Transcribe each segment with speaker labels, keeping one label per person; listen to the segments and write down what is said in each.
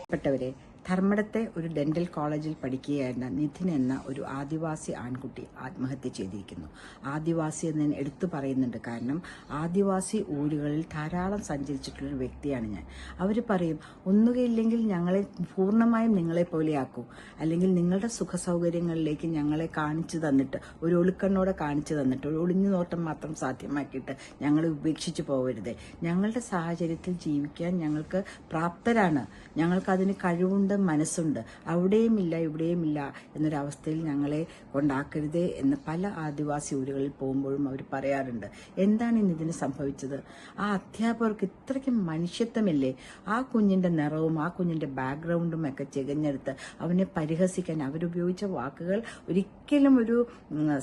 Speaker 1: പ്പെട്ടവരെ ധർമ്മടത്തെ ഒരു ഡെന്റൽ കോളേജിൽ പഠിക്കുകയായിരുന്ന നിധിൻ എന്ന ഒരു ആദിവാസി ആൺകുട്ടി ആത്മഹത്യ ചെയ്തിരിക്കുന്നു. ആദിവാസി എന്ന് എടുത്തു പറയുന്നുണ്ട്, കാരണം ആദിവാസി ഊരുകളിൽ ധാരാളം സഞ്ചരിച്ചിട്ടുള്ളൊരു വ്യക്തിയാണ് ഞാൻ. അവർ പറയും, ഒന്നുകയില്ലെങ്കിൽ ഞങ്ങളെ പൂർണ്ണമായും നിങ്ങളെ പോലെയാക്കൂ, അല്ലെങ്കിൽ നിങ്ങളുടെ സുഖ സൗകര്യങ്ങളിലേക്ക് ഞങ്ങളെ കാണിച്ചു തന്നിട്ട്, ഒരു ഒളുക്കണ്ണോടെ കാണിച്ചു തന്നിട്ട്, ഒരു ഒളിഞ്ഞു നോട്ടം മാത്രം സാധ്യമാക്കിയിട്ട് ഞങ്ങളെ ഉപേക്ഷിച്ചു പോകരുതേ. ഞങ്ങളുടെ സാഹചര്യത്തിൽ ജീവിക്കാൻ ഞങ്ങൾക്ക് പ്രാപ്തരാണ്, ഞങ്ങൾക്ക് അതിന് കഴിവുണ്ട്, മനസ്സുണ്ട്. അവിടെയുമില്ല ഇവിടെയുമില്ല എന്നൊരവസ്ഥയിൽ ഞങ്ങളെ കൊണ്ടാക്കരുതേ എന്ന് പല ആദിവാസി ഊരുകളിൽ പോകുമ്പോഴും അവർ പറയാറുണ്ട്. എന്താണ് ഇന്ന് ഇതിന് സംഭവിച്ചത്? ആ അധ്യാപകർക്ക് ഇത്രയ്ക്കും മനുഷ്യത്വമില്ലേ? ആ കുഞ്ഞിന്റെ നിറവും ആ കുഞ്ഞിന്റെ ബാക്ക്ഗ്രൗണ്ടും ഒക്കെ ചികഞ്ഞെടുത്ത് അവനെ പരിഹസിക്കാൻ അവരുപയോഗിച്ച വാക്കുകൾ ഒരിക്കലും ഒരു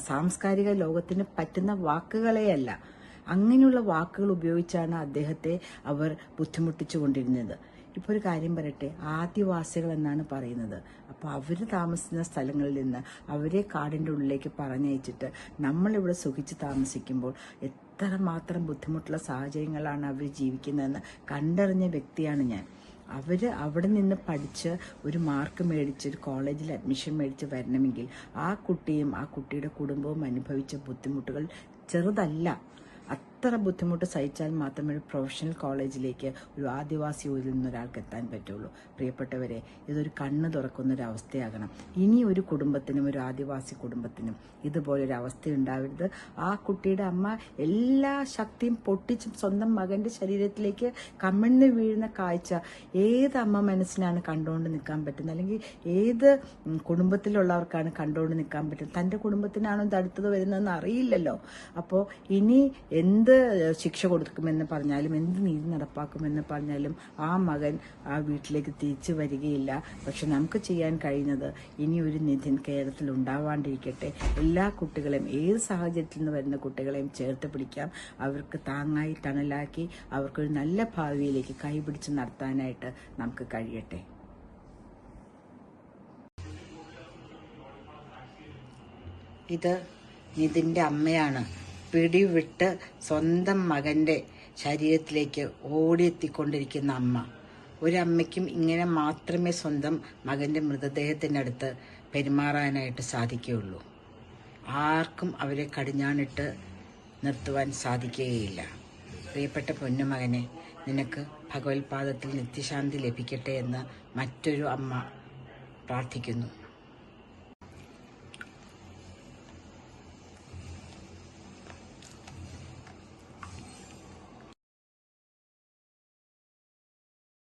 Speaker 1: സാംസ്കാരിക ലോകത്തിന് പറ്റുന്ന വാക്കുകളെയല്ല. അങ്ങനെയുള്ള വാക്കുകൾ ഉപയോഗിച്ചാണ് അദ്ദേഹത്തെ അവർ ബുദ്ധിമുട്ടിച്ചു കൊണ്ടിരുന്നത്. ഇപ്പോൾ ഒരു കാര്യം പറയട്ടെ, ആദിവാസികൾ എന്നാണ് പറയുന്നത്. അപ്പോൾ അവർ താമസിക്കുന്ന സ്ഥലങ്ങളിൽ നിന്ന് അവരെ കാടിൻ്റെ ഉള്ളിലേക്ക് പറഞ്ഞയച്ചിട്ട് നമ്മളിവിടെ സുഖിച്ച് താമസിക്കുമ്പോൾ എത്രമാത്രം ബുദ്ധിമുട്ടുള്ള സാഹചര്യങ്ങളാണ് അവർ ജീവിക്കുന്നതെന്ന് കണ്ടറിഞ്ഞ വ്യക്തിയാണ് ഞാൻ. അവർ അവിടെ നിന്ന് പഠിച്ച് ഒരു മാർക്ക് മേടിച്ച് ഒരു കോളേജിൽ അഡ്മിഷൻ മേടിച്ച് വരണമെങ്കിൽ ആ കുട്ടിയും ആ കുട്ടിയുടെ കുടുംബവും അനുഭവിച്ച ബുദ്ധിമുട്ടുകൾ ചെറുതല്ല. അത്ര ബുദ്ധിമുട്ട് സഹിച്ചാൽ മാത്രമേ ഒരു പ്രൊഫഷണൽ കോളേജിലേക്ക് ഒരു ആദിവാസി ഊരിൽ നിന്ന് ഒരാൾക്ക് എത്താൻ പറ്റുള്ളൂ. പ്രിയപ്പെട്ടവരെ, ഇതൊരു കണ്ണ് തുറക്കുന്നൊരവസ്ഥയാകണം. ഇനി ഒരു കുടുംബത്തിനും, ഒരു ആദിവാസി കുടുംബത്തിനും ഇതുപോലൊരു അവസ്ഥ ഉണ്ടാവരുത്. ആ കുട്ടിയുടെ അമ്മ എല്ലാ ശക്തിയും പൊട്ടിച്ചും സ്വന്തം മകന്റെ ശരീരത്തിലേക്ക് കമിഴ്ന്ന് വീഴുന്ന കാഴ്ച ഏത് അമ്മ മനസ്സിനാണ് കണ്ടുകൊണ്ട് നിൽക്കാൻ പറ്റുന്നത്? അല്ലെങ്കിൽ ഏത് കുടുംബത്തിലുള്ളവർക്കാണ് കണ്ടുകൊണ്ട് നിൽക്കാൻ പറ്റുന്നത്? തൻ്റെ കുടുംബത്തിനാണോ ഇത് അടുത്തത് വരുന്നതെന്ന് അറിയില്ലല്ലോ. അപ്പോൾ ഇനി എന്ത് ശിക്ഷ കൊടുക്കുമെന്ന് പറഞ്ഞാലും, എന്ത് നീതി നടപ്പാക്കുമെന്ന് പറഞ്ഞാലും ആ മകൻ ആ വീട്ടിലേക്ക് തിരിച്ചു വരികയില്ല. പക്ഷെ നമുക്ക് ചെയ്യാൻ കഴിയുന്നത്, ഇനി ഒരു നിധിൻ കേരളത്തിൽ ഉണ്ടാവാണ്ടിരിക്കട്ടെ. എല്ലാ കുട്ടികളെയും, ഏത് സാഹചര്യത്തിൽ നിന്ന് വരുന്ന കുട്ടികളെയും ചേർത്ത് പിടിക്കാം. അവർക്ക് താങ്ങായി തണലാക്കി അവർക്കൊരു നല്ല ഭാവിയിലേക്ക് കൈപിടിച്ച് നടത്താനായിട്ട് നമുക്ക് കഴിയട്ടെ. ഇത് നിധിൻ്റെ അമ്മയാണ്. പിടിവിട്ട് സ്വന്തം മകന്റെ ശരീരത്തിലേക്ക് ഓടിയെത്തിക്കൊണ്ടിരിക്കുന്ന അമ്മ. ഒരമ്മയ്ക്കും ഇങ്ങനെ മാത്രമേ സ്വന്തം മകന്റെ മൃതദേഹത്തിനടുത്ത് പെരുമാറാനായിട്ട് സാധിക്കുകയുള്ളൂ. ആർക്കും അവരെ കടിഞ്ഞാണിട്ട് നിർത്തുവാൻ സാധിക്കുകയില്ല. പ്രിയപ്പെട്ട പൊന്നുമകനെ, നിനക്ക് ഭഗവത്പാദത്തിൽ നിത്യശാന്തി ലഭിക്കട്ടെ എന്ന് മറ്റൊരു അമ്മ പ്രാർത്ഥിക്കുന്നു.